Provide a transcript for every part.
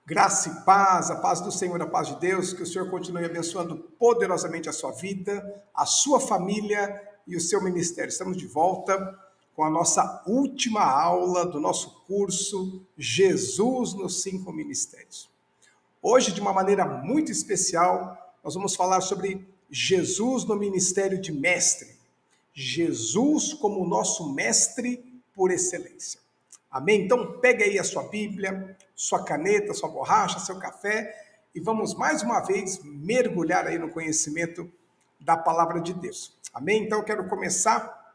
Graça e paz, a paz do Senhor, a paz de Deus, que o Senhor continue abençoando poderosamente a sua vida, a sua família e o seu ministério. Estamos de volta com a nossa última aula do nosso curso Jesus nos 5 Ministérios. Hoje, de uma maneira muito especial, nós vamos falar sobre Jesus no ministério de mestre. Jesus como o nosso mestre por excelência. Amém? Então, pegue aí a sua Bíblia, sua caneta, sua borracha, seu café e vamos mais uma vez mergulhar aí no conhecimento da palavra de Deus. Amém? Então, eu quero começar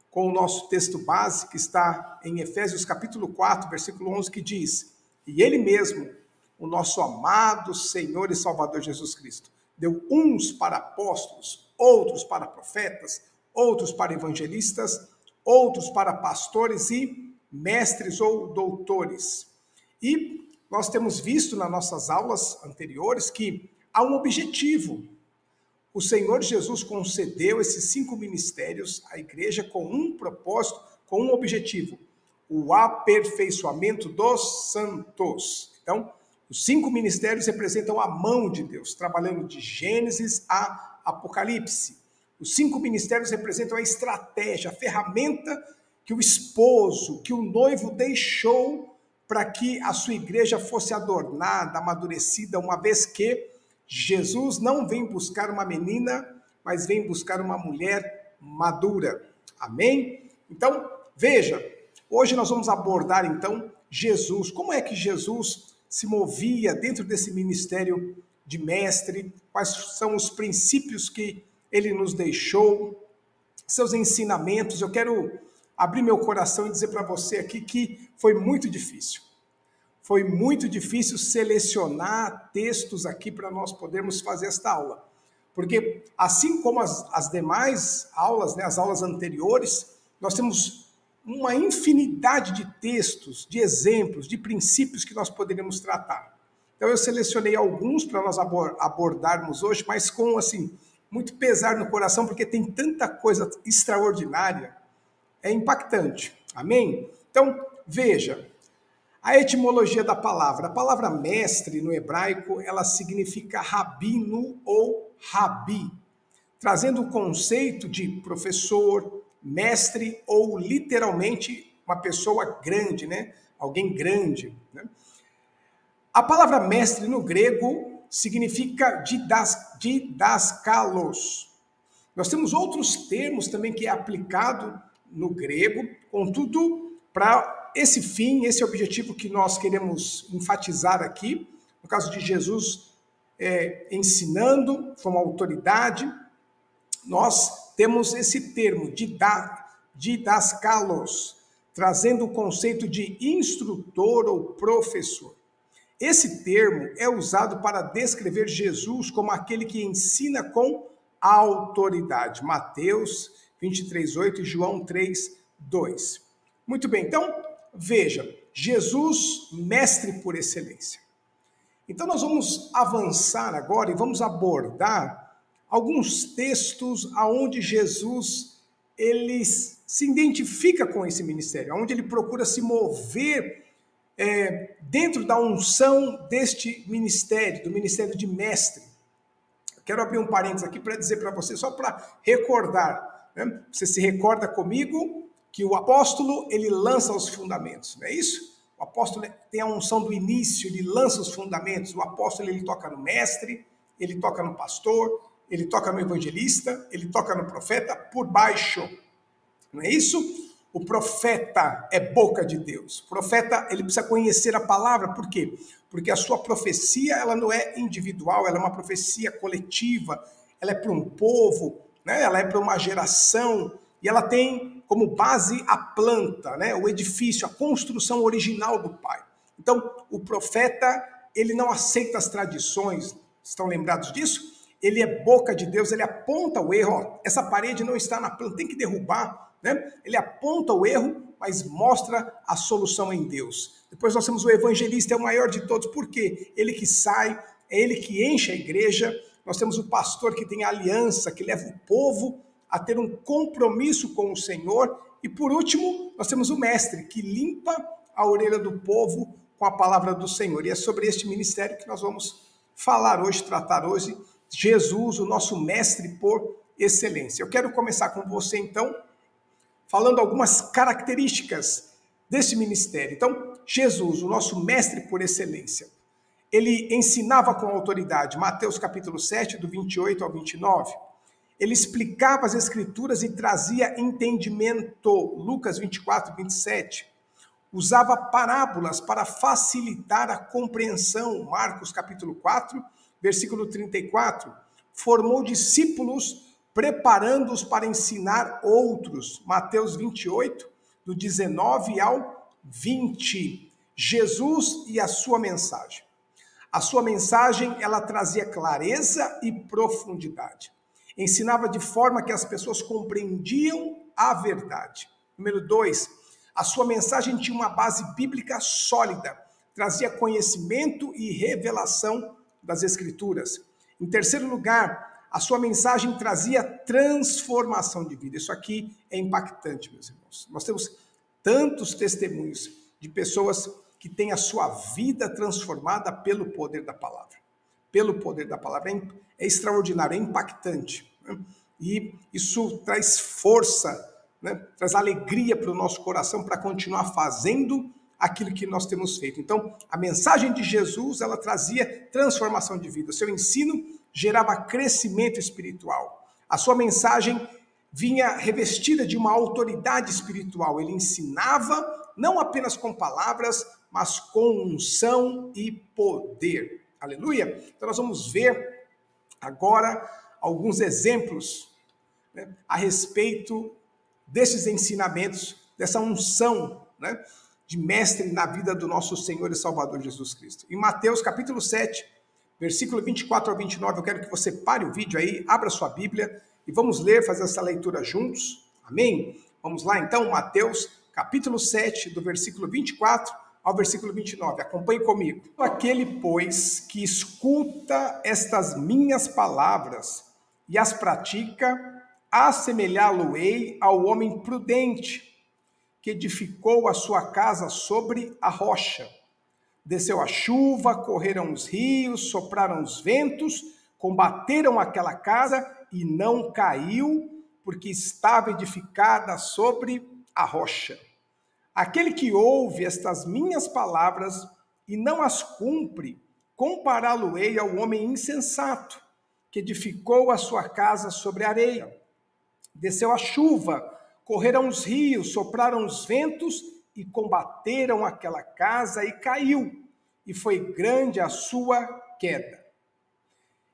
com o nosso texto base que está em Efésios capítulo 4, versículo 11, que diz: E Ele mesmo, o nosso amado Senhor e Salvador Jesus Cristo, deu uns para apóstolos, outros para profetas, outros para evangelistas, outros para pastores e mestres ou doutores. E nós temos visto nas nossas aulas anteriores que há um objetivo. O Senhor Jesus concedeu esses 5 ministérios à igreja com um propósito, com um objetivo: o aperfeiçoamento dos santos. Então, os 5 ministérios representam a mão de Deus, trabalhando de Gênesis a Apocalipse. Os 5 ministérios representam a estratégia, a ferramenta que o esposo, que o noivo deixou para que a sua igreja fosse adornada, amadurecida, uma vez que Jesus não vem buscar uma menina, mas vem buscar uma mulher madura. Amém? Então, veja, hoje nós vamos abordar então Jesus. Como é que Jesus se movia dentro desse ministério de mestre? Quais são os princípios que ele nos deixou? Seus ensinamentos. Eu quero abrir meu coração e dizer para você aqui que foi muito difícil. Foi muito difícil selecionar textos aqui para nós podermos fazer esta aula. Porque, assim como as demais aulas, as aulas anteriores, nós temos uma infinidade de textos, de exemplos, de princípios que nós poderíamos tratar. Então, eu selecionei alguns para nós abordarmos hoje, mas com, muito pesar no coração, porque tem tanta coisa extraordinária. É impactante. Amém? Então, veja, a etimologia da palavra. A palavra mestre no hebraico, ela significa rabino ou rabi, trazendo o conceito de professor, mestre ou literalmente uma pessoa grande, Alguém grande, A palavra mestre no grego significa didaskalos. Nós temos outros termos também que é aplicado no grego, contudo, para esse fim, esse objetivo que nós queremos enfatizar aqui, no caso de Jesus ensinando como autoridade, nós temos esse termo, didaskalos, trazendo o conceito de instrutor ou professor. Esse termo é usado para descrever Jesus como aquele que ensina com autoridade. Mateus 23:8 e João 3:2. Muito bem, então, veja, Jesus, mestre por excelência. Então, nós vamos avançar agora e vamos abordar alguns textos onde Jesus ele se identifica com esse ministério, onde ele procura se mover dentro da unção deste ministério, do ministério de mestre. Quero abrir um parênteses aqui para dizer para você, só para recordar, Você se recorda comigo que o apóstolo, ele lança os fundamentos, não é isso? O apóstolo tem a unção do início, ele lança os fundamentos. O apóstolo, ele toca no mestre, ele toca no pastor, ele toca no evangelista, ele toca no profeta por baixo, não é isso? O profeta é boca de Deus. O profeta, ele precisa conhecer a palavra. Por quê? Porque a sua profecia, ela não é individual, ela é uma profecia coletiva, ela é para um povo, ela é para uma geração, e ela tem como base a planta, o edifício, a construção original do Pai. Então, o profeta, ele não aceita as tradições, estão lembrados disso? Ele é boca de Deus, ele aponta o erro, essa parede não está na planta, tem que derrubar, Ele aponta o erro, mas mostra a solução em Deus. Depois nós temos o evangelista, é o maior de todos, por quê? Ele que sai, é ele que enche a igreja. Nós temos o pastor que tem a aliança, que leva o povo a ter um compromisso com o Senhor. E por último, nós temos o mestre, que limpa a orelha do povo com a palavra do Senhor. E é sobre este ministério que nós vamos falar hoje, tratar hoje, Jesus, o nosso mestre por excelência. Eu quero começar com você, então, falando algumas características desse ministério. Então, Jesus, o nosso mestre por excelência, ele ensinava com autoridade, Mateus capítulo 7, do 28 ao 29. Ele explicava as escrituras e trazia entendimento, Lucas 24, 27. Usava parábolas para facilitar a compreensão, Marcos capítulo 4, versículo 34. Formou discípulos, preparando-os para ensinar outros, Mateus 28, do 19 ao 20. Jesus e a sua mensagem. A sua mensagem, ela trazia clareza e profundidade. Ensinava de forma que as pessoas compreendiam a verdade. Número 2, a sua mensagem tinha uma base bíblica sólida. Trazia conhecimento e revelação das Escrituras. Em terceiro lugar, a sua mensagem trazia transformação de vida. Isso aqui é impactante, meus irmãos. Nós temos tantos testemunhos de pessoas que têm a sua vida transformada pelo poder da palavra. Pelo poder da palavra. É extraordinário, é impactante. Né? E isso traz força, né? Traz alegria para o nosso coração para continuar fazendo aquilo que nós temos feito. Então, a mensagem de Jesus, ela trazia transformação de vida. O seu ensino gerava crescimento espiritual. A sua mensagem vinha revestida de uma autoridade espiritual. Ele ensinava não apenas com palavras, mas com unção e poder. Aleluia! Então nós vamos ver agora alguns exemplos, né, a respeito desses ensinamentos, dessa unção, né, de mestre na vida do nosso Senhor e Salvador Jesus Cristo. Em Mateus capítulo 7, versículo 24 ao 29, eu quero que você pare o vídeo aí, abra sua Bíblia e vamos ler, fazer essa leitura juntos. Amém? Vamos lá então, Mateus capítulo 7, do versículo 24 ao versículo 29. Acompanhe comigo. Aquele, pois, que escuta estas minhas palavras e as pratica, assemelhá-lo-ei ao homem prudente, que edificou a sua casa sobre a rocha. Desceu a chuva, correram os rios, sopraram os ventos, combateram aquela casa e não caiu, porque estava edificada sobre a rocha. Aquele que ouve estas minhas palavras e não as cumpre, compará-lo-ei ao homem insensato, que edificou a sua casa sobre a areia. Desceu a chuva, correram os rios, sopraram os ventos e combateram aquela casa e caiu, e foi grande a sua queda.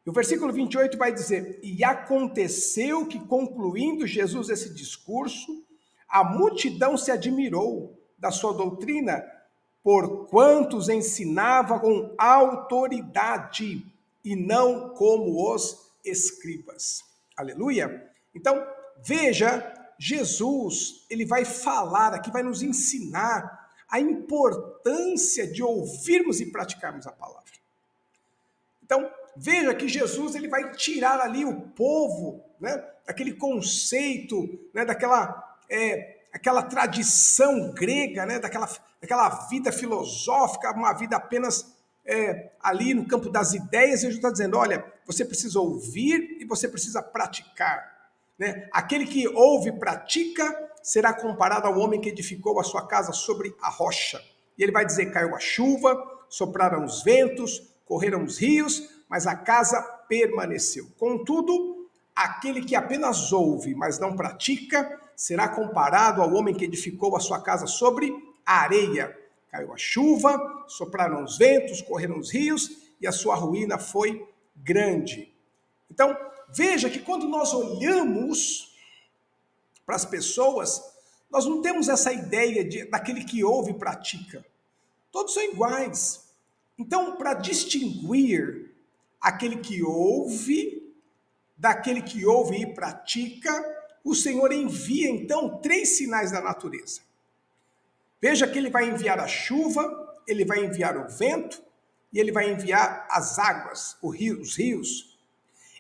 E o versículo 28 vai dizer, e aconteceu que, concluindo Jesus esse discurso, a multidão se admirou da sua doutrina, porquanto os ensinava com autoridade e não como os escribas. Aleluia! Então, veja, Jesus, ele vai falar aqui, vai nos ensinar a importância de ouvirmos e praticarmos a palavra. Então, veja que Jesus, ele vai tirar ali o povo, né, daquele conceito, né, aquela tradição grega, né, daquela vida filosófica, uma vida apenas ali no campo das ideias. E Jesus está dizendo, olha, você precisa ouvir e você precisa praticar. Né? Aquele que ouve e pratica será comparado ao homem que edificou a sua casa sobre a rocha. E ele vai dizer, caiu a chuva, sopraram os ventos, correram os rios, mas a casa permaneceu. Contudo, aquele que apenas ouve, mas não pratica, será comparado ao homem que edificou a sua casa sobre a areia. Caiu a chuva, sopraram os ventos, correram os rios, e a sua ruína foi grande. Então, veja que quando nós olhamos para as pessoas, nós não temos essa ideia daquele que ouve e pratica. Todos são iguais. Então, para distinguir aquele que ouve daquele que ouve e pratica, o Senhor envia, então, 3 sinais da natureza. Veja que ele vai enviar a chuva, ele vai enviar o vento e ele vai enviar as águas, os rios.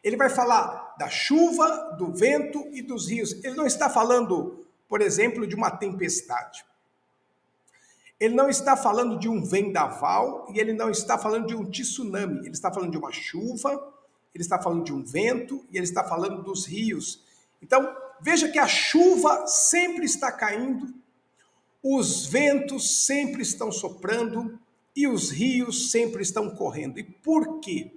Ele vai falar da chuva, do vento e dos rios. Ele não está falando, por exemplo, de uma tempestade. Ele não está falando de um vendaval e ele não está falando de um tsunami. Ele está falando de uma chuva, ele está falando de um vento e ele está falando dos rios. Então, veja que a chuva sempre está caindo, os ventos sempre estão soprando e os rios sempre estão correndo. E por quê?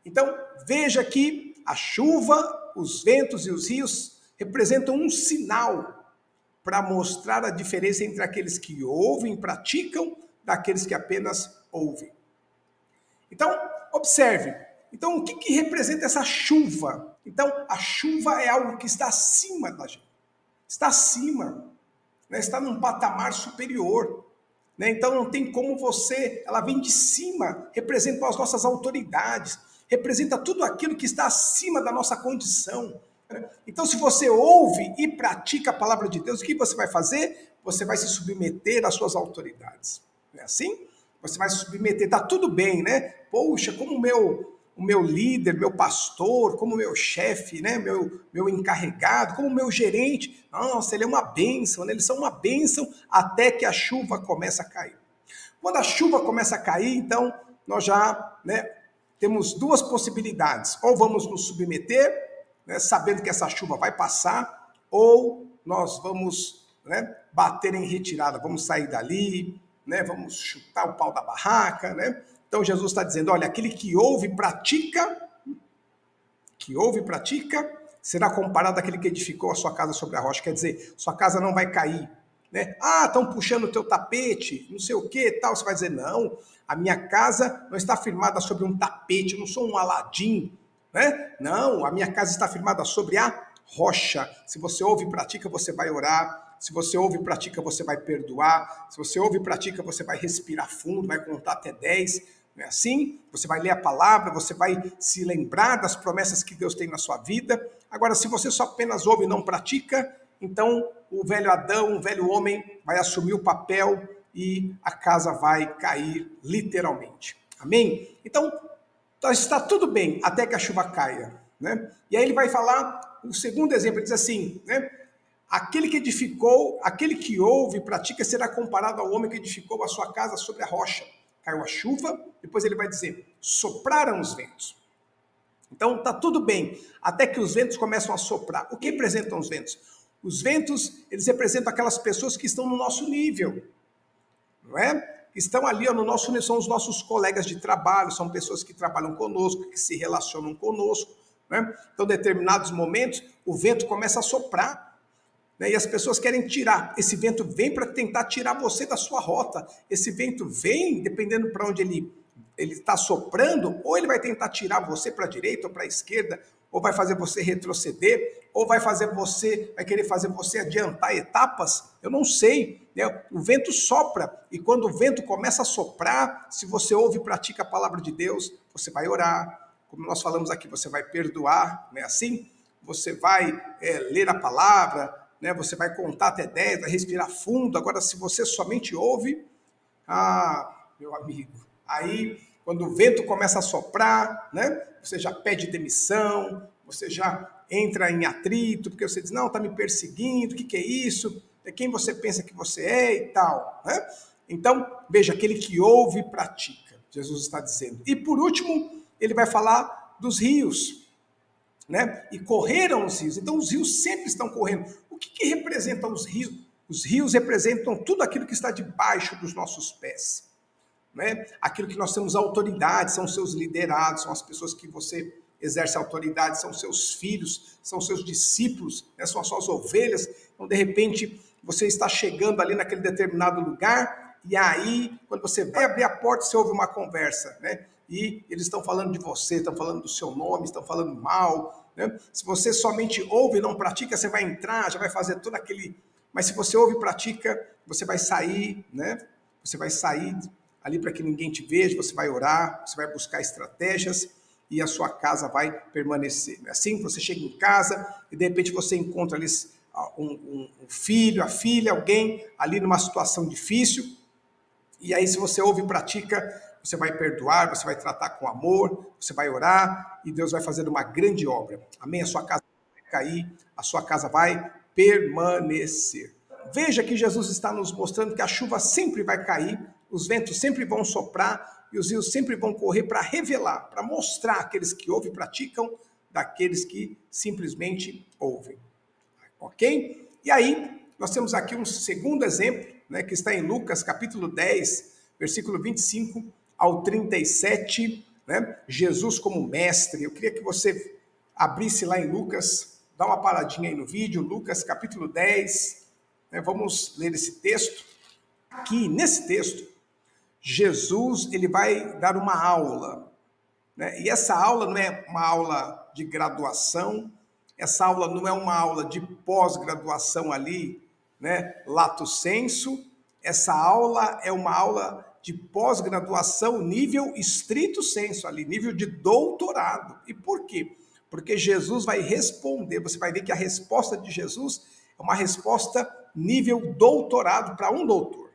Então, veja que a chuva, os ventos e os rios representam um sinal para mostrar a diferença entre aqueles que ouvem e praticam daqueles que apenas ouvem. Então, observe. Então, o que representa essa chuva? Então, a chuva é algo que está acima da gente. Está acima. Né? Está num patamar superior. Né? Então, não tem como você... Ela vem de cima, representa as nossas autoridades, representa tudo aquilo que está acima da nossa condição. Então, se você ouve e pratica a palavra de Deus, o que você vai fazer? Você vai se submeter às suas autoridades. Não é assim? Você vai se submeter, tá tudo bem, né? Poxa, como o meu líder, meu pastor, como meu chefe, né? Meu encarregado, como meu gerente. Nossa, ele é uma bênção, né? Eles são uma bênção até que a chuva começa a cair. Quando a chuva começa a cair, então, nós já, né, temos duas possibilidades. Ou vamos nos submeter, né, sabendo que essa chuva vai passar, ou nós vamos, né, bater em retirada, vamos sair dali, né, vamos chutar o pau da barraca, né? Então Jesus está dizendo, olha, aquele que ouve e pratica, será comparado àquele que edificou a sua casa sobre a rocha, quer dizer, sua casa não vai cair, né? Ah, estão puxando o teu tapete, não sei o que, tal, você vai dizer, não, a minha casa não está firmada sobre um tapete, eu não sou um Aladim, né? Não, a minha casa está firmada sobre a rocha. Se você ouve e pratica, você vai orar. Se você ouve e pratica, você vai perdoar. Se você ouve e pratica, você vai respirar fundo, vai contar até 10. Não é assim? Você vai ler a palavra, você vai se lembrar das promessas que Deus tem na sua vida. Agora, se você só apenas ouve e não pratica, então o velho Adão, o velho homem, vai assumir o papel e a casa vai cair literalmente. Amém? Então, está tudo bem até que a chuva caia, né? E aí ele vai falar, o segundo exemplo, ele diz assim, né? Aquele que edificou, aquele que ouve e pratica será comparado ao homem que edificou a sua casa sobre a rocha. Caiu a chuva, depois ele vai dizer, sopraram os ventos. Então está tudo bem, até que os ventos começam a soprar. O que representam os ventos? Os ventos, eles representam aquelas pessoas que estão no nosso nível, não é? Estão ali no nosso nível, são os nossos colegas de trabalho, são pessoas que trabalham conosco, que se relacionam conosco, né? Então, em determinados momentos, o vento começa a soprar, né? E as pessoas querem tirar. Esse vento vem para tentar tirar você da sua rota. Esse vento vem, dependendo para onde ele está soprando, ou ele vai tentar tirar você para a direita ou para a esquerda, ou vai fazer você retroceder, ou vai querer fazer você adiantar etapas, eu não sei, né? O vento sopra, e quando o vento começa a soprar, se você ouve e pratica a palavra de Deus, você vai orar, como nós falamos aqui, você vai perdoar, não é assim? Você vai ler a palavra, né? Você vai contar até 10, vai respirar fundo. Agora, se você somente ouve, meu amigo, aí quando o vento começa a soprar, né? Você já pede demissão, você já entra em atrito, porque você diz, não, está me perseguindo, o que é isso? É quem você pensa que você é e tal, né? Então, veja, aquele que ouve e pratica, Jesus está dizendo. E por último, ele vai falar dos rios, né? E correram os rios, então os rios sempre estão correndo. O que representam os rios? Os rios representam tudo aquilo que está debaixo dos nossos pés, né? Aquilo que nós temos autoridade, são seus liderados, são as pessoas que você exerce autoridade, são seus filhos, são seus discípulos, né? São as suas ovelhas. Então, de repente, você está chegando ali naquele determinado lugar, e aí, quando você vai abrir a porta, você ouve uma conversa, né? E eles estão falando de você, estão falando do seu nome, estão falando mal, né? Se você somente ouve e não pratica, você vai entrar, já vai fazer todo aquele... Mas se você ouve e pratica, você vai sair, né? Você vai sair ali para que ninguém te veja, você vai orar, você vai buscar estratégias e a sua casa vai permanecer. Assim, você chega em casa e de repente você encontra ali um filho, a filha, alguém ali numa situação difícil, e aí se você ouve e pratica, você vai perdoar, você vai tratar com amor, você vai orar e Deus vai fazer uma grande obra. Amém? A sua casa vai cair, a sua casa vai permanecer. veja que Jesus está nos mostrando que a chuva sempre vai cair, os ventos sempre vão soprar e os rios sempre vão correr para revelar, para mostrar aqueles que ouvem e praticam daqueles que simplesmente ouvem. Ok? E aí, nós temos aqui um segundo exemplo, né, que está em Lucas, capítulo 10, versículo 25 ao 37, né? Jesus como mestre. Eu queria que você abrisse lá em Lucas, dá uma paradinha aí no vídeo, Lucas, capítulo 10, né? Vamos ler esse texto. Aqui, nesse texto, Jesus ele vai dar uma aula, né? E essa aula não é uma aula de graduação, essa aula não é uma aula de pós-graduação ali, né, lato sensu. Essa aula é uma aula de pós-graduação nível estrito sensu ali, nível de doutorado. E por quê? Porque Jesus vai responder, você vai ver que a resposta de Jesus é uma resposta nível doutorado para um doutor.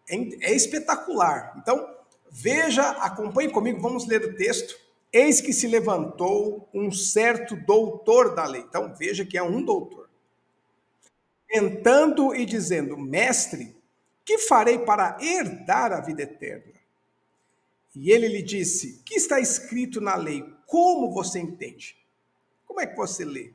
É espetacular. Então, veja, acompanhe comigo, vamos ler o texto. Eis que se levantou um certo doutor da lei. Então, veja que é um doutor. Tentando e dizendo, mestre, que farei para herdar a vida eterna? E ele lhe disse, que está escrito na lei? Como você entende? Como é que você lê?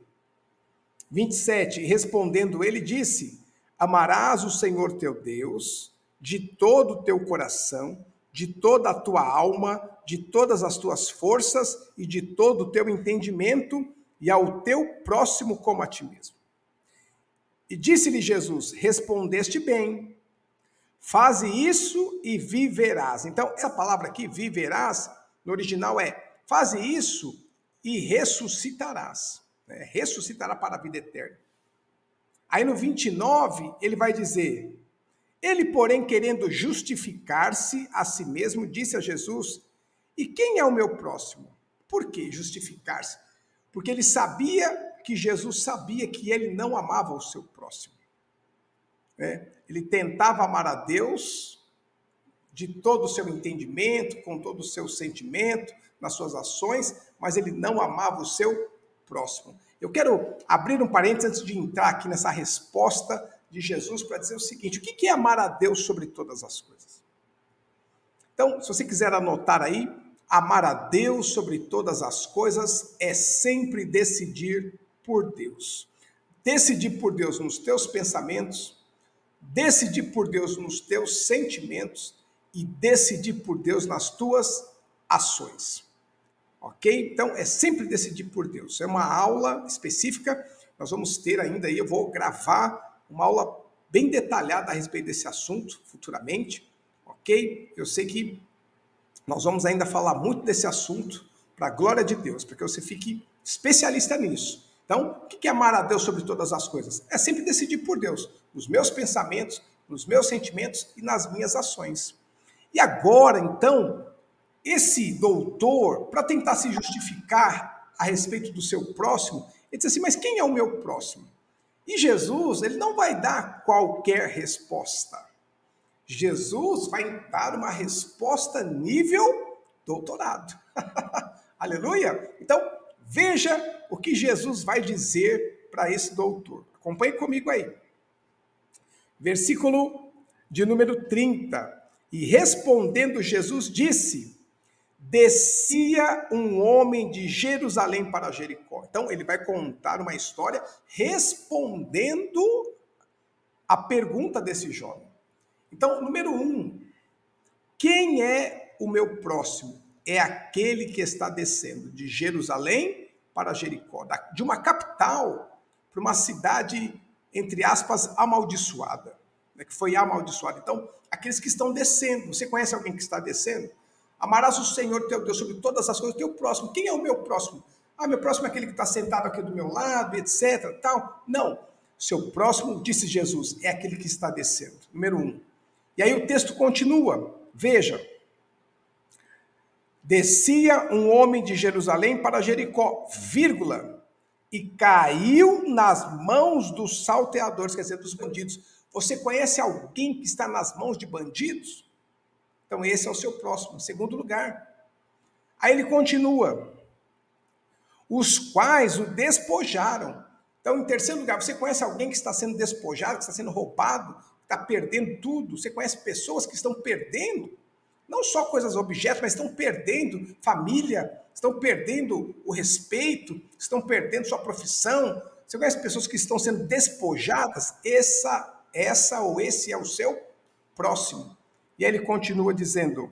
27, respondendo ele disse, amarás o Senhor teu Deus de todo o teu coração, de toda a tua alma, de todas as tuas forças e de todo o teu entendimento, e ao teu próximo como a ti mesmo. E disse-lhe Jesus, respondeste bem, faze isso e viverás. Então, essa palavra aqui, viverás, no original é, faze isso e ressuscitarás. Né? Ressuscitará para a vida eterna. Aí no 29, ele vai dizer, ele, porém, querendo justificar-se a si mesmo, disse a Jesus, e quem é o meu próximo? Por que justificar-se? Porque ele sabia que Jesus sabia que ele não amava o seu próximo. Ele tentava amar a Deus de todo o seu entendimento, com todo o seu sentimento, nas suas ações, mas ele não amava o seu próximo. Eu quero abrir um parênteses antes de entrar aqui nessa resposta de Jesus para dizer o seguinte, o que é amar a Deus sobre todas as coisas? Então, se você quiser anotar aí, amar a Deus sobre todas as coisas é sempre decidir por Deus. Decidir por Deus nos teus pensamentos, decidir por Deus nos teus sentimentos e decidir por Deus nas tuas ações. Ok? Então, é sempre decidir por Deus. É uma aula específica, nós vamos ter ainda aí, eu vou gravar uma aula bem detalhada a respeito desse assunto futuramente, ok? Eu sei que nós vamos ainda falar muito desse assunto para a glória de Deus, para que você fique especialista nisso. Então, o que é amar a Deus sobre todas as coisas? É sempre decidir por Deus, nos meus pensamentos, nos meus sentimentos e nas minhas ações. E agora, então, esse doutor, para tentar se justificar a respeito do seu próximo, ele diz assim, mas quem é o meu próximo? E Jesus, ele não vai dar qualquer resposta. Jesus vai dar uma resposta nível doutorado. Aleluia! Então, veja o que Jesus vai dizer para esse doutor. Acompanhe comigo aí. Versículo de número 30. E respondendo Jesus disse, descia um homem de Jerusalém para Jericó. Então, ele vai contar uma história respondendo a pergunta desse jovem. Então, número 1, quem é o meu próximo? É aquele que está descendo de Jerusalém para Jericó, de uma capital para uma cidade, entre aspas, amaldiçoada, né, que foi amaldiçoada. Então, aqueles que estão descendo, você conhece alguém que está descendo? Amarás o Senhor teu Deus sobre todas as coisas, teu próximo. Quem é o meu próximo? Ah, meu próximo é aquele que está sentado aqui do meu lado, etc. Tal. Não. Seu próximo, disse Jesus, é aquele que está descendo. Número 1. E aí o texto continua. Veja. Descia um homem de Jerusalém para Jericó, vírgula, e caiu nas mãos dos salteadores, quer dizer, dos bandidos. Você conhece alguém que está nas mãos de bandidos? Então, esse é o seu próximo, em segundo lugar. Aí ele continua. Os quais o despojaram. Então, em terceiro lugar, você conhece alguém que está sendo despojado, que está sendo roubado, que está perdendo tudo? Você conhece pessoas que estão perdendo, não só coisas, objetos, mas estão perdendo família, estão perdendo o respeito, estão perdendo sua profissão? Você conhece pessoas que estão sendo despojadas? Essa ou esse é o seu próximo. E aí ele continua dizendo,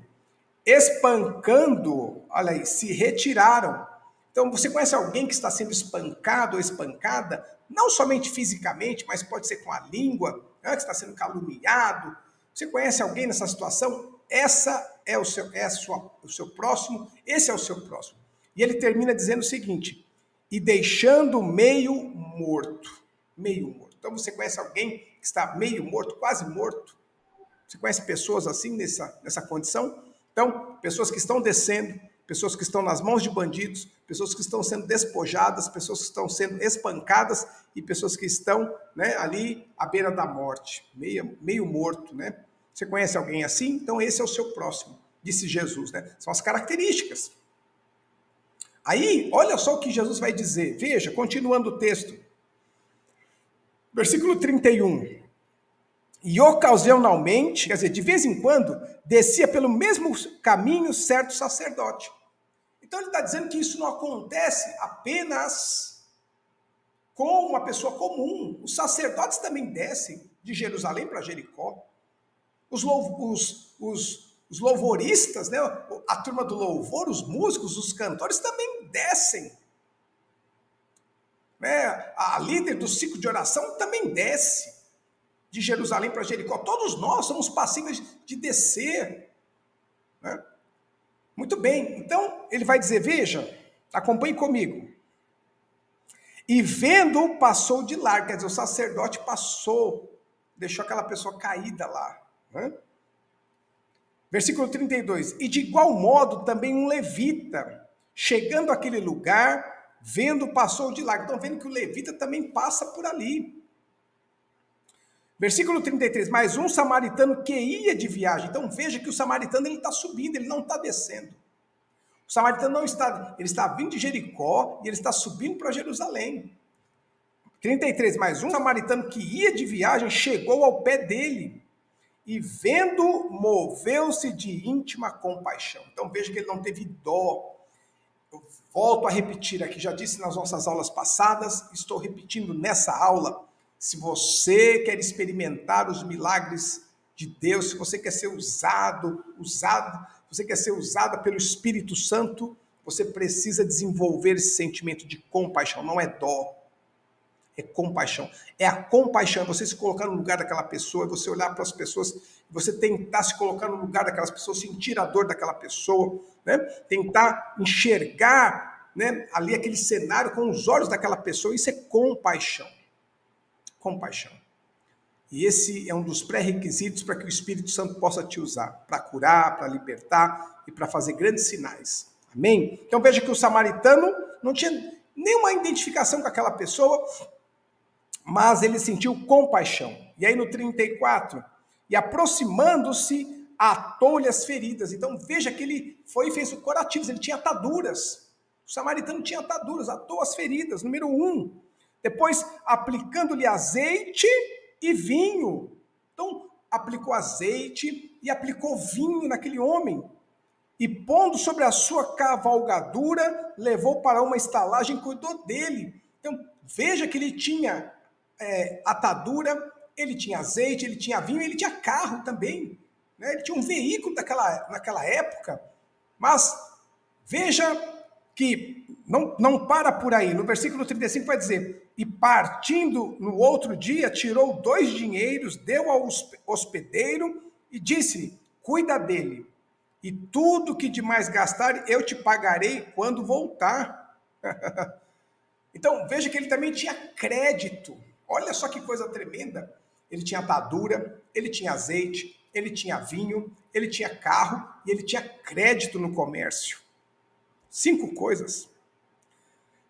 espancando, olha aí, se retiraram. Então, você conhece alguém que está sendo espancado ou espancada, não somente fisicamente, mas pode ser com a língua, né, que está sendo caluniado. Você conhece alguém nessa situação? É o seu próximo, esse é o seu próximo. E ele termina dizendo o seguinte, e deixando meio morto. Meio morto. Então, você conhece alguém que está meio morto, quase morto? Você conhece pessoas assim nessa condição? Então, pessoas que estão descendo, pessoas que estão nas mãos de bandidos, pessoas que estão sendo despojadas, pessoas que estão sendo espancadas e pessoas que estão, né, ali à beira da morte, meio morto, né? Você conhece alguém assim? Então esse é o seu próximo, disse Jesus, né? São as características. Aí, olha só o que Jesus vai dizer. Veja, continuando o texto. Versículo 31. E ocasionalmente, quer dizer, de vez em quando, descia pelo mesmo caminho certo sacerdote. Então ele está dizendo que isso não acontece apenas com uma pessoa comum. Os sacerdotes também descem de Jerusalém para Jericó. Os louvoristas, né? A turma do louvor, os músicos, os cantores também descem. Né? A líder do ciclo de oração também desce de Jerusalém para Jericó. Todos nós somos passíveis de descer. Né? Muito bem, então ele vai dizer, veja, acompanhe comigo. E vendo, passou de largo, quer dizer, o sacerdote passou, deixou aquela pessoa caída lá. Né? Versículo 32, e de igual modo também um levita, chegando àquele lugar, vendo, passou de largo. Então, vendo que o levita também passa por ali. Versículo 33, mais um samaritano que ia de viagem. Então, veja que o samaritano está subindo, ele não está descendo. O samaritano não está, ele está vindo de Jericó e ele está subindo para Jerusalém. 33, mais um samaritano que ia de viagem chegou ao pé dele e vendo, moveu-se de íntima compaixão. Então veja que ele não teve dó. Eu volto a repetir aqui, já disse nas nossas aulas passadas, estou repetindo nessa aula. Se você quer experimentar os milagres de Deus, se você quer ser usado, você quer ser usada pelo Espírito Santo, você precisa desenvolver esse sentimento de compaixão, não é dó. É compaixão. É a compaixão, é você se colocar no lugar daquela pessoa, é você olhar para as pessoas, você tentar se colocar no lugar daquelas pessoas, sentir a dor daquela pessoa, né? Tentar enxergar, né, ali aquele cenário com os olhos daquela pessoa, isso é compaixão. Compaixão. E esse é um dos pré-requisitos para que o Espírito Santo possa te usar, para curar, para libertar e para fazer grandes sinais. Amém? Então veja que o samaritano não tinha nenhuma identificação com aquela pessoa, mas ele sentiu compaixão. E aí no 34, e aproximando-se, atou-lhe as feridas. Então veja que ele foi e fez curativos, ele tinha ataduras. O samaritano tinha ataduras, atou as feridas. Número 1. Depois, aplicando-lhe azeite e vinho. Então, aplicou azeite e aplicou vinho naquele homem. E pondo sobre a sua cavalgadura, levou para uma estalagem e cuidou dele. Então, veja que ele tinha atadura, ele tinha azeite, ele tinha vinho, ele tinha carro também. Né? Ele tinha um veículo naquela época. Mas veja que não para por aí. No versículo 35 vai dizer, e partindo no outro dia, tirou 2 dinheiros, deu ao hospedeiro e disse, cuida dele. E tudo que demais gastar, eu te pagarei quando voltar. Então, veja que ele também tinha crédito. Olha só que coisa tremenda. Ele tinha atadura, ele tinha azeite, ele tinha vinho, ele tinha carro e ele tinha crédito no comércio. 5 coisas.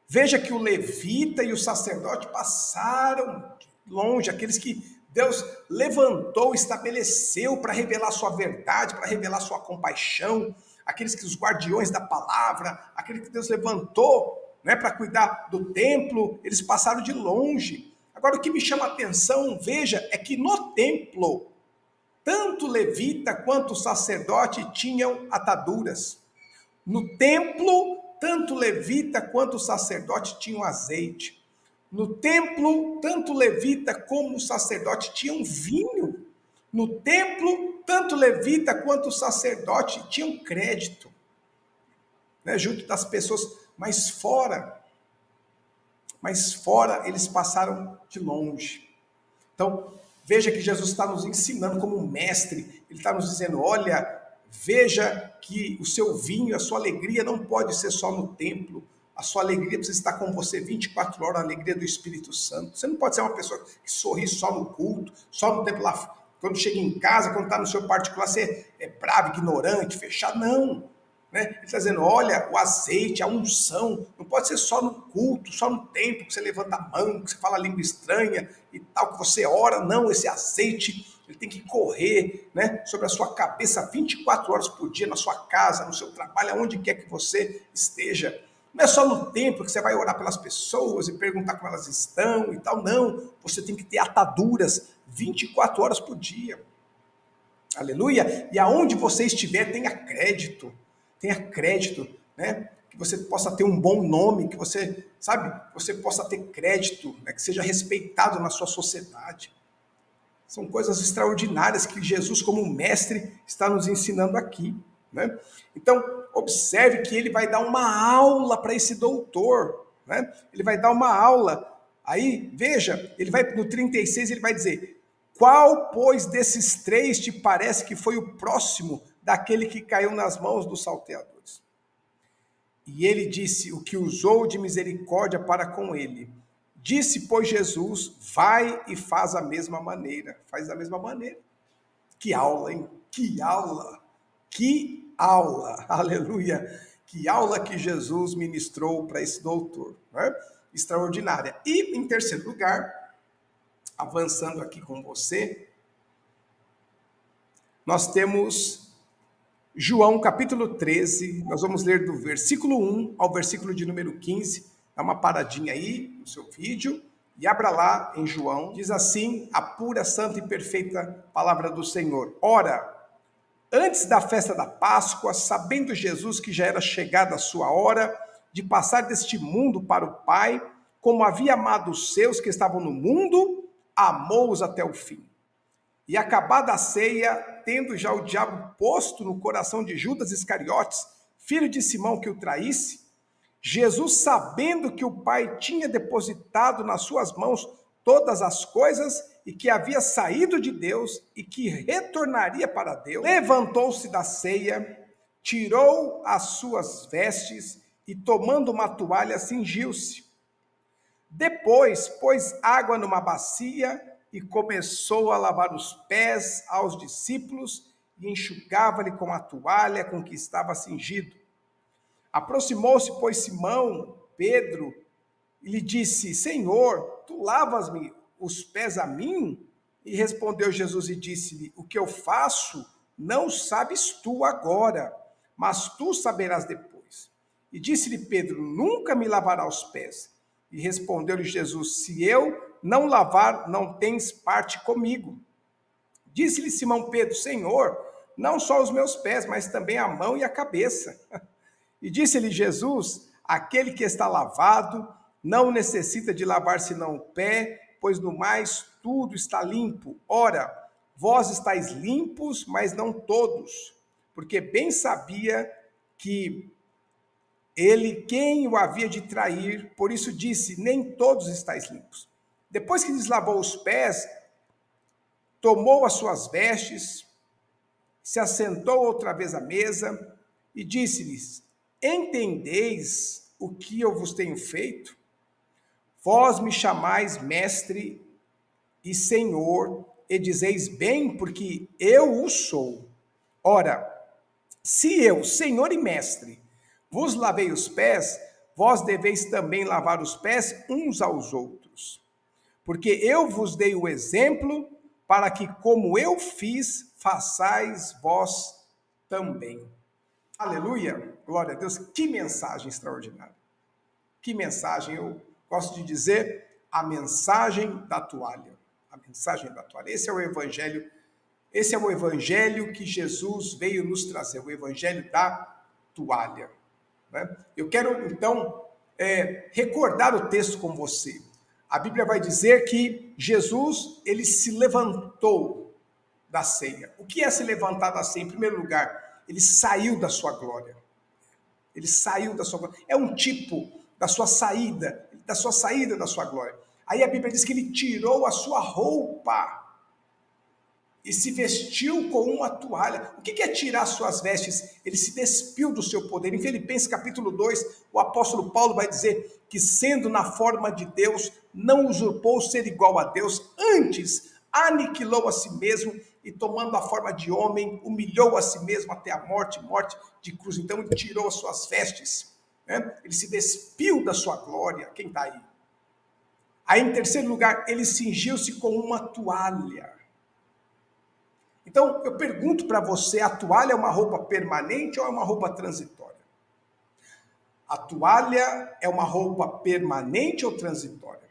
Veja que o levita e o sacerdote passaram longe, aqueles que Deus levantou, estabeleceu para revelar sua verdade, para revelar sua compaixão, aqueles que os guardiões da palavra, aqueles que Deus levantou, né, para cuidar do templo, eles passaram de longe. Agora, o que me chama a atenção, veja, é que no templo, tanto levita quanto sacerdote tinham ataduras. No templo, tanto levita quanto sacerdote tinham azeite. No templo, tanto levita como sacerdote tinham vinho. No templo, tanto levita quanto sacerdote tinham crédito, né, junto das pessoas, mas fora eles passaram de longe. Então, veja que Jesus está nos ensinando como mestre, ele está nos dizendo, olha, veja que o seu vinho, a sua alegria não pode ser só no templo, a sua alegria precisa estar com você 24 horas, a alegria do Espírito Santo. Você não pode ser uma pessoa que sorri só no culto, só no templo lá. Quando chega em casa, quando está no seu particular, você é bravo, ignorante, fechado. Não. Né? Ele está dizendo, olha, o azeite, a unção, não pode ser só no culto, só no templo, que você levanta a mão, que você fala língua estranha e tal, que você ora. Não, esse azeite, ele tem que correr, né, sobre a sua cabeça 24 horas por dia, na sua casa, no seu trabalho, aonde quer que você esteja. Não é só no templo que você vai orar pelas pessoas e perguntar como elas estão e tal. Não, você tem que ter ataduras 24 horas por dia. Aleluia! E aonde você estiver, tenha crédito, né? Que você possa ter um bom nome, que você, sabe, você possa ter crédito, né? Que seja respeitado na sua sociedade. São coisas extraordinárias que Jesus, como mestre, está nos ensinando aqui, né? Então, observe que ele vai dar uma aula para esse doutor, né? Ele vai dar uma aula. Aí, veja, ele vai no 36, ele vai dizer: qual, pois, desses três te parece que foi o próximo daquele que caiu nas mãos dos salteadores? E ele disse: o que usou de misericórdia para com ele. Disse, pois, Jesus: vai e faz a mesma maneira. Faz da mesma maneira. Que aula, hein? Que aula! Que aula! Aleluia! Que aula que Jesus ministrou para esse doutor, né? Extraordinária. E, em terceiro lugar, avançando aqui com você, nós temos João capítulo 13, nós vamos ler do versículo 1 ao versículo de número 15, dá uma paradinha aí no seu vídeo e abra lá em João, diz assim a pura, santa e perfeita palavra do Senhor. Ora, antes da festa da Páscoa, sabendo Jesus que já era chegada a sua hora de passar deste mundo para o Pai, como havia amado os seus que estavam no mundo, amou-os até o fim. E acabada a ceia, tendo já o diabo posto no coração de Judas Iscariotes, filho de Simão, que o traísse, Jesus, sabendo que o Pai tinha depositado nas suas mãos todas as coisas e que havia saído de Deus e que retornaria para Deus, levantou-se da ceia, tirou as suas vestes e, tomando uma toalha, cingiu-se. Depois, pôs água numa bacia e começou a lavar os pés aos discípulos e enxugava-lhe com a toalha com que estava cingido. Aproximou-se, pois, Simão, Pedro, e lhe disse: Senhor, tu lavas-me os pés a mim? E respondeu Jesus e disse-lhe: o que eu faço não sabes tu agora, mas tu saberás depois. E disse-lhe Pedro: nunca me lavará os pés. E respondeu-lhe Jesus: se eu não lavar, não tens parte comigo. Disse-lhe Simão Pedro: Senhor, não só os meus pés, mas também a mão e a cabeça. E disse-lhe Jesus: aquele que está lavado não necessita de lavar senão o pé, pois no mais tudo está limpo. Ora, vós estáis limpos, mas não todos, porque bem sabia que ele quem o havia de trair, por isso disse: nem todos estáis limpos. Depois que lhes lavou os pés, tomou as suas vestes, se assentou outra vez à mesa e disse-lhes: entendeis o que eu vos tenho feito? Vós me chamais mestre e senhor, e dizeis bem, porque eu o sou. Ora, se eu, senhor e mestre, vos lavei os pés, vós deveis também lavar os pés uns aos outros. Porque eu vos dei o exemplo, para que, como eu fiz, façais vós também. Aleluia! Glória a Deus! Que mensagem extraordinária! Que mensagem? Eu gosto de dizer a mensagem da toalha. A mensagem da toalha. Esse é o evangelho que Jesus veio nos trazer, o evangelho da toalha. Né? Eu quero, então, recordar o texto com você. A Bíblia vai dizer que Jesus, ele se levantou da ceia. O que é se levantar da ceia? Em primeiro lugar, ele saiu da sua glória. Ele saiu da sua glória. É um tipo da sua saída da sua glória. Aí a Bíblia diz que ele tirou a sua roupa e se vestiu com uma toalha. O que é tirar suas vestes? Ele se despiu do seu poder. Em Filipenses capítulo 2, o apóstolo Paulo vai dizer que, sendo na forma de Deus, não usurpou ser igual a Deus, antes aniquilou a si mesmo e, tomando a forma de homem, humilhou a si mesmo até a morte de cruz. Então ele tirou as suas vestes, né? Ele se despiu da sua glória. Quem está aí? Aí, em terceiro lugar, ele cingiu-se com uma toalha. Então, eu pergunto para você, a toalha é uma roupa permanente ou é uma roupa transitória? A toalha é uma roupa permanente ou transitória?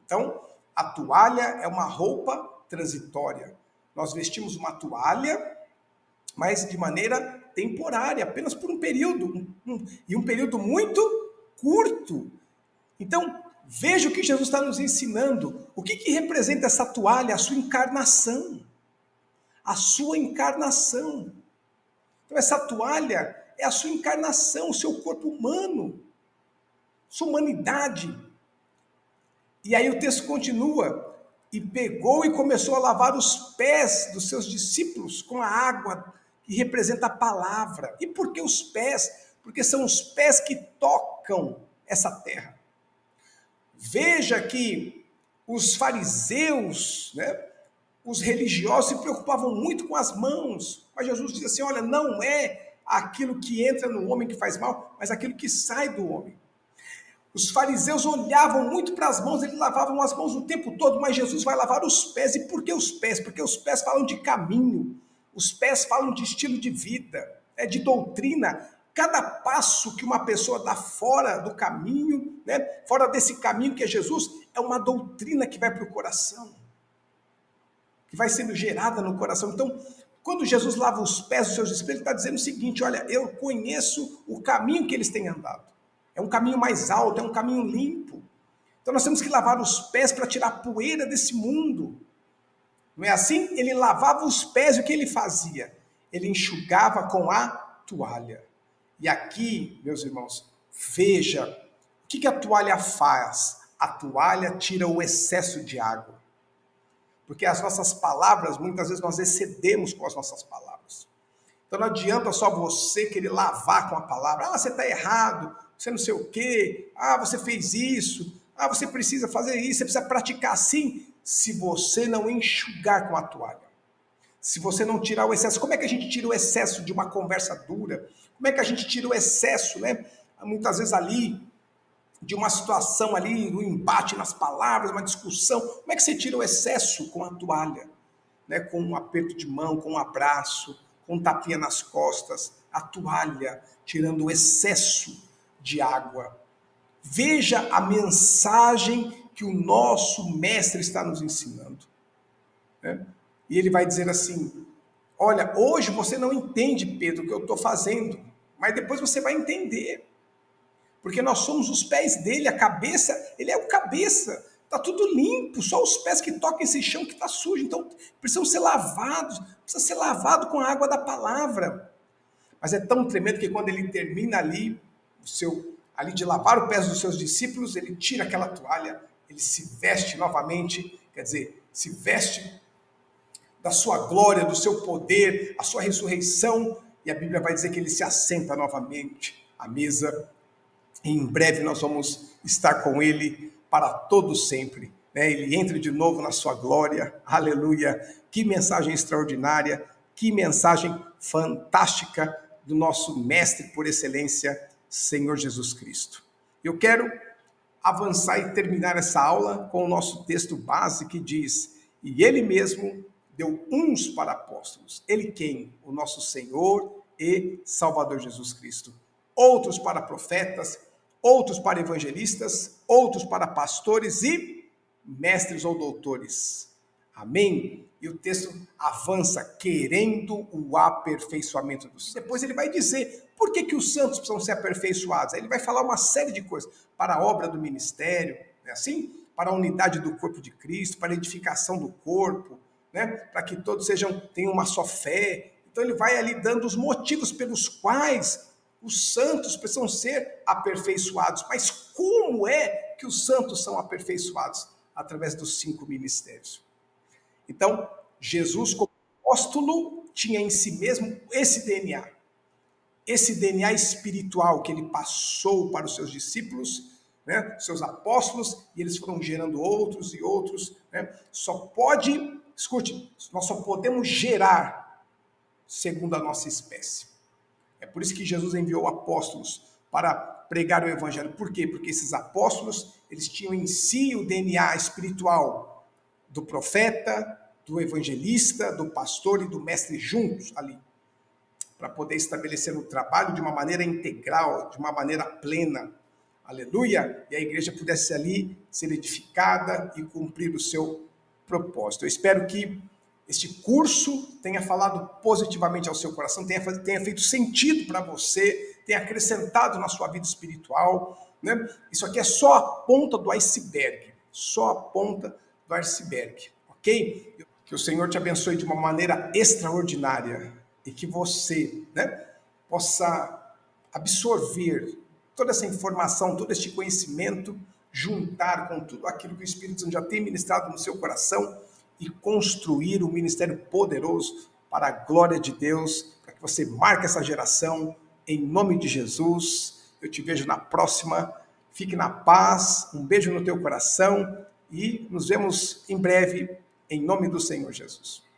Então, a toalha é uma roupa transitória. Nós vestimos uma toalha, mas de maneira temporária, apenas por um período, e um período muito curto. Então, veja o que Jesus está nos ensinando. O que representa essa toalha? A sua encarnação. A sua encarnação. Então, essa toalha é a sua encarnação, o seu corpo humano, sua humanidade. E aí o texto continua, e pegou e começou a lavar os pés dos seus discípulos com a água que representa a palavra. E por que os pés? Porque são os pés que tocam essa terra. Veja que os fariseus, né, os religiosos se preocupavam muito com as mãos, mas Jesus diz assim, olha, não é aquilo que entra no homem que faz mal, mas aquilo que sai do homem. Os fariseus olhavam muito para as mãos, eles lavavam as mãos o tempo todo, mas Jesus vai lavar os pés. E por que os pés? Porque os pés falam de caminho, os pés falam de estilo de vida, de doutrina. Cada passo que uma pessoa dá fora do caminho, né, fora desse caminho que é Jesus, é uma doutrina que vai para o coração, que vai sendo gerada no coração. Então, quando Jesus lava os pés dos seus discípulos, ele está dizendo o seguinte, olha, eu conheço o caminho que eles têm andado. É um caminho mais alto, é um caminho limpo. Então nós temos que lavar os pés para tirar a poeira desse mundo. Não é assim? Ele lavava os pés, o que ele fazia? Ele enxugava com a toalha. E aqui, meus irmãos, veja, o que a toalha faz? A toalha tira o excesso de água. Porque as nossas palavras, muitas vezes nós excedemos com as nossas palavras. Então não adianta só você querer lavar com a palavra. Ah, você está errado, você não sei o quê. Ah, você fez isso. Ah, você precisa fazer isso, você precisa praticar assim. Se você não enxugar com a toalha. Se você não tirar o excesso. Como é que a gente tira o excesso de uma conversa dura? Como é que a gente tira o excesso, né? Muitas vezes ali, de uma situação ali, um embate nas palavras, uma discussão. Como é que você tira o excesso com a toalha? Né? Com um aperto de mão, com um abraço, com um tapinha nas costas. A toalha, tirando o excesso de água. Veja a mensagem que o nosso mestre está nos ensinando. Né? E ele vai dizer assim, olha, hoje você não entende, Pedro, o que eu estou fazendo, mas depois você vai entender. Porque nós somos os pés dele, a cabeça, ele é o cabeça. Está tudo limpo, só os pés que tocam esse chão que está sujo. Então, precisam ser lavados, precisa ser lavado com a água da palavra. Mas é tão tremendo que quando ele termina ali, ali de lavar os pés dos seus discípulos, ele tira aquela toalha, ele se veste novamente, quer dizer, se veste da sua glória, do seu poder, a sua ressurreição, e a Bíblia vai dizer que ele se assenta novamente à mesa, e em breve nós vamos estar com ele para todo sempre, né? Ele entra de novo na sua glória, aleluia, que mensagem extraordinária, que mensagem fantástica do nosso mestre por excelência, Senhor Jesus Cristo. Eu quero avançar e terminar essa aula com o nosso texto base que diz, e ele mesmo deu uns para apóstolos. Ele quem? O nosso Senhor e Salvador Jesus Cristo. Outros para profetas, outros para evangelistas, outros para pastores e mestres ou doutores. Amém? E o texto avança, querendo o aperfeiçoamento dos santos. Depois ele vai dizer por que os santos precisam ser aperfeiçoados. Aí ele vai falar uma série de coisas para a obra do ministério, né? Assim, para a unidade do corpo de Cristo, para a edificação do corpo, né? Para que todos tenham uma só fé. Então ele vai ali dando os motivos pelos quais os santos precisam ser aperfeiçoados. Mas como é que os santos são aperfeiçoados? Através dos 5 ministérios. Então, Jesus, como apóstolo, tinha em si mesmo esse DNA espiritual que ele passou para os seus discípulos, né, seus apóstolos, e eles foram gerando outros e outros. Né? Nós só podemos gerar segundo a nossa espécie. É por isso que Jesus enviou apóstolos para pregar o evangelho. Por quê? Porque esses apóstolos, eles tinham em si o DNA espiritual do profeta, do evangelista, do pastor e do mestre juntos ali, para poder estabelecer o trabalho de uma maneira integral, de uma maneira plena. Aleluia! E a igreja pudesse ali ser edificada e cumprir o seu propósito. Eu espero que este curso tenha falado positivamente ao seu coração, tenha feito sentido para você, tenha acrescentado na sua vida espiritual. Né? Isso aqui é só a ponta do iceberg, só a ponta do iceberg, ok? Que o Senhor te abençoe de uma maneira extraordinária e que você, né, possa absorver toda essa informação, todo este conhecimento, juntar com tudo aquilo que o Espírito Santo já tem ministrado no seu coração e construir um ministério poderoso para a glória de Deus, para que você marque essa geração, em nome de Jesus. Eu te vejo na próxima, fique na paz, um beijo no teu coração e nos vemos em breve, em nome do Senhor Jesus.